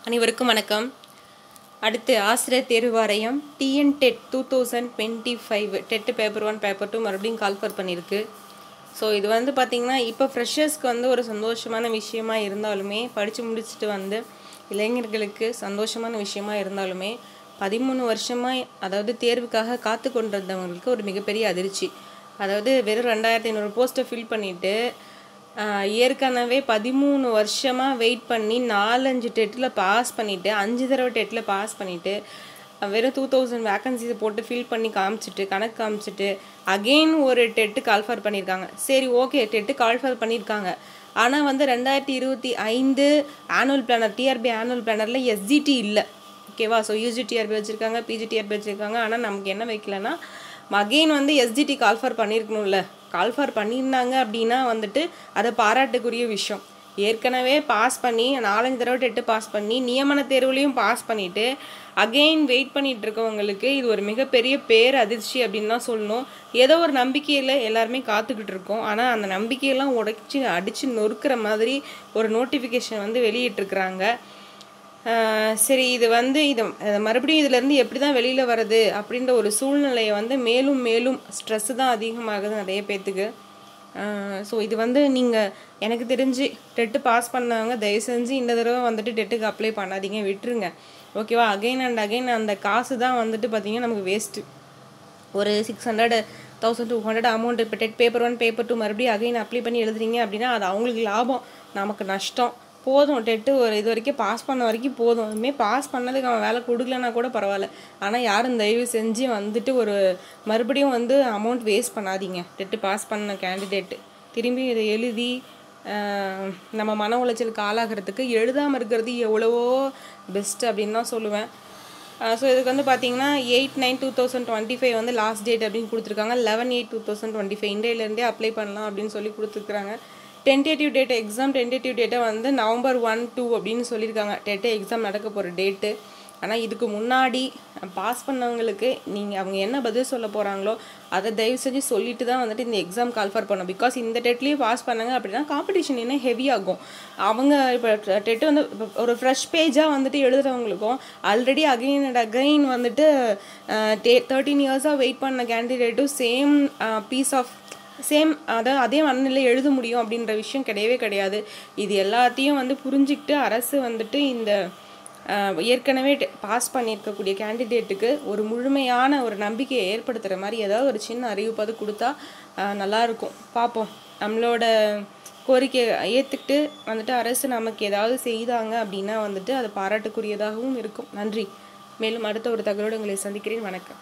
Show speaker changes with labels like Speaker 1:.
Speaker 1: அனைவருக்கும் வணக்கம். அடுத்து ஆசிரியர் தேர்வு வாரியம் TN dead 2025 dead paper 1 paper 2 மறுபடியும் கால்ஃபர் பண்ணியிருக்கு. ஸோ இது வந்து பார்த்திங்கன்னா இப்போ ஃப்ரெஷர்ஸ்க்கு வந்து ஒரு சந்தோஷமான விஷயமா இருந்தாலுமே, படித்து முடிச்சுட்டு வந்து இளைஞர்களுக்கு சந்தோஷமான விஷயமா இருந்தாலுமே 13 வருஷமாக அதாவது தேர்வுக்காக காத்து கொண்டிருந்தவங்களுக்கு ஒரு மிகப்பெரிய அதிர்ச்சி. அதாவது வெறும் 2500 போஸ்ட்டை ஃபில் பண்ணிவிட்டு ஏற்கனவே 13 வருஷமாக வெயிட் பண்ணி 4-5 டெட்டில் பாஸ் பண்ணிவிட்டு 5 தடவை டெட்டில் பாஸ் பண்ணிவிட்டு வெறும் 2000 வேக்கன்சிஸை போட்டு ஃபில் பண்ணி காமிச்சிட்டு கணக்கு காமிச்சிட்டு அகெயின் ஒரு டெட்டு கால்ஃபர் பண்ணியிருக்காங்க. சரி, ஓகே, டெட்டு கால்ஃபர் பண்ணியிருக்காங்க. ஆனால் வந்து 2025 ஆனுவல் பிளானர் டிஆர்பி ஆனுவல் பிளானரில் எஸ்ஜிடி இல்லை. ஓகேவா? ஸோ யூஜிடிஆர்பி வச்சுருக்காங்க, பிஜிடிஆர்பி வச்சுருக்காங்க. ஆனால் நமக்கு என்ன வைக்கலன்னா அகெயின் வந்து எஸ்ஜிடி கால்ஃபர் பண்ணியிருக்கணும்ல. கால்ஃபர் பண்ணியிருந்தாங்க அப்படின்னா வந்துட்டு அதை பாராட்டுக்குரிய விஷயம். ஏற்கனவே பாஸ் பண்ணி 4-5 தடவை டெட்டு பாஸ் பண்ணி நியமன தேர்வுலையும் பாஸ் பண்ணிவிட்டு அகெயின் வெயிட் பண்ணிகிட்டு இருக்கவங்களுக்கு இது ஒரு மிகப்பெரிய பேர் அதிர்ச்சி அப்படின்னு தான் சொல்லணும். ஏதோ ஒரு நம்பிக்கையில் எல்லாருமே காத்துக்கிட்டு இருக்கோம். ஆனால் அந்த நம்பிக்கையெல்லாம் அடித்து நொறுக்கிற மாதிரி ஒரு நோட்டிஃபிகேஷன் வந்து வெளியிட்டிருக்கிறாங்க. சரி, இது வந்து மறுபடியும் இதிலேருந்து எப்படி தான் வெளியில் வருது அப்படின்ற ஒரு சூழ்நிலையை வந்து மேலும் மேலும் ஸ்ட்ரெஸ்ஸு தான் அதிகமாகுது நிறைய பேர்த்துக்கு. ஸோ இது வந்து நீங்கள் எனக்கு தெரிஞ்சு டெட்டு பாஸ் பண்ணவங்க தயவு செஞ்சு இந்த தடவை வந்துட்டு டெட்டுக்கு அப்ளை பண்ணாதீங்க, விட்டுருங்க. ஓகேவா? அகைன் அண்ட் அகைன் அந்த காசு தான் வந்துட்டு பார்த்திங்கன்னா நமக்கு வேஸ்ட்டு. ஒரு 600 1200 அமௌண்ட் இப்போ டெட் பேப்பர் 1 பேப்பர் 2 மறுபடியும் அகைன் அப்ளை பண்ணி எழுதுறீங்க அப்படின்னா அது அவங்களுக்கு லாபம், நமக்கு நஷ்டம். போதும், டெட்டு ஒரு இது வரைக்கும் பாஸ் பண்ண வரைக்கும் போதும். இதுமாரி பாஸ் பண்ணதுக்கு அவன் வேலை கொடுக்கலன்னா கூட பரவாயில்ல. ஆனால் யாரும் தயவு செஞ்சு வந்துட்டு ஒரு மறுபடியும் வந்து அமௌண்ட் வேஸ்ட் பண்ணாதீங்க. டெட்டு பாஸ் பண்ண கேண்டிடேட்டு திரும்பி இதை எழுதி நம்ம மன உளைச்சலுக்கு ஆளாகிறதுக்கு எழுதாமல் இருக்கிறது எவ்வளவோ பெஸ்ட்டு அப்படின்னு தான் சொல்லுவேன். ஸோ இதுக்கு வந்து பார்த்தீங்கன்னா 8/9/2025 வந்து லாஸ்ட் டேட் அப்படின்னு கொடுத்துருக்காங்க. 11/8/2025 இன்றையிலேருந்தே அப்ளை பண்ணலாம் அப்படின்னு சொல்லி கொடுத்துருக்குறாங்க. டென்டேட்டிவ் டேட் எக்ஸாம் டென்டேட்டிவ் டேட்டை வந்து November 1-2 அப்படின்னு சொல்லியிருக்காங்க. டெட்டு எக்ஸாம் நடக்க போகிற டேட்டு. ஆனால் இதுக்கு முன்னாடி பாஸ் பண்ணவங்களுக்கு அவங்க என்ன பதில் சொல்ல போகிறாங்களோ அதை தயவு செஞ்சு சொல்லிட்டு தான் வந்துட்டு இந்த எக்ஸாம் கால்ஃபர் பண்ணோம். பிகாஸ் இந்த டெட்லேயும் பாஸ் பண்ணாங்க அப்படின்னா காம்படிஷன் இன்னும் ஹெவியாகும். அவங்க இப்போ டெட்டு வந்து ஒரு ஃப்ரெஷ் பேஜாக வந்துட்டு எழுதுகிறவங்களுக்கும் ஆல்ரெடி அகைன் அண்ட் அகைன் வந்துட்டு 13 இயர்ஸாக வெயிட் பண்ண கேண்டிடேட்டும் சேம் அதாவது அதே மனநிலை எழுத முடியும் அப்படின்ற விஷயம் கிடையவே கிடையாது. இது எல்லாத்தையும் வந்து புரிஞ்சுக்கிட்டு அரசு வந்துட்டு இந்த ஏற்கனவே பாஸ் பண்ணியிருக்கக்கூடிய கேண்டிடேட்டுக்கு ஒரு முழுமையான ஒரு நம்பிக்கையை ஏற்படுத்துகிற மாதிரி ஏதாவது ஒரு சின்ன அறிவிப்பாவது கொடுத்தா நல்லாயிருக்கும். பார்ப்போம். நம்மளோட கோரிக்கையை ஏற்றுக்கிட்டு வந்துட்டு அரசு நமக்கு ஏதாவது செய்தாங்க அப்படின்னா வந்துட்டு அது பாராட்டுக்குரியதாகவும் இருக்கும். நன்றி. மேலும் அடுத்த ஒரு தகவலோடு உங்களை சந்திக்கிறேன். வணக்கம்.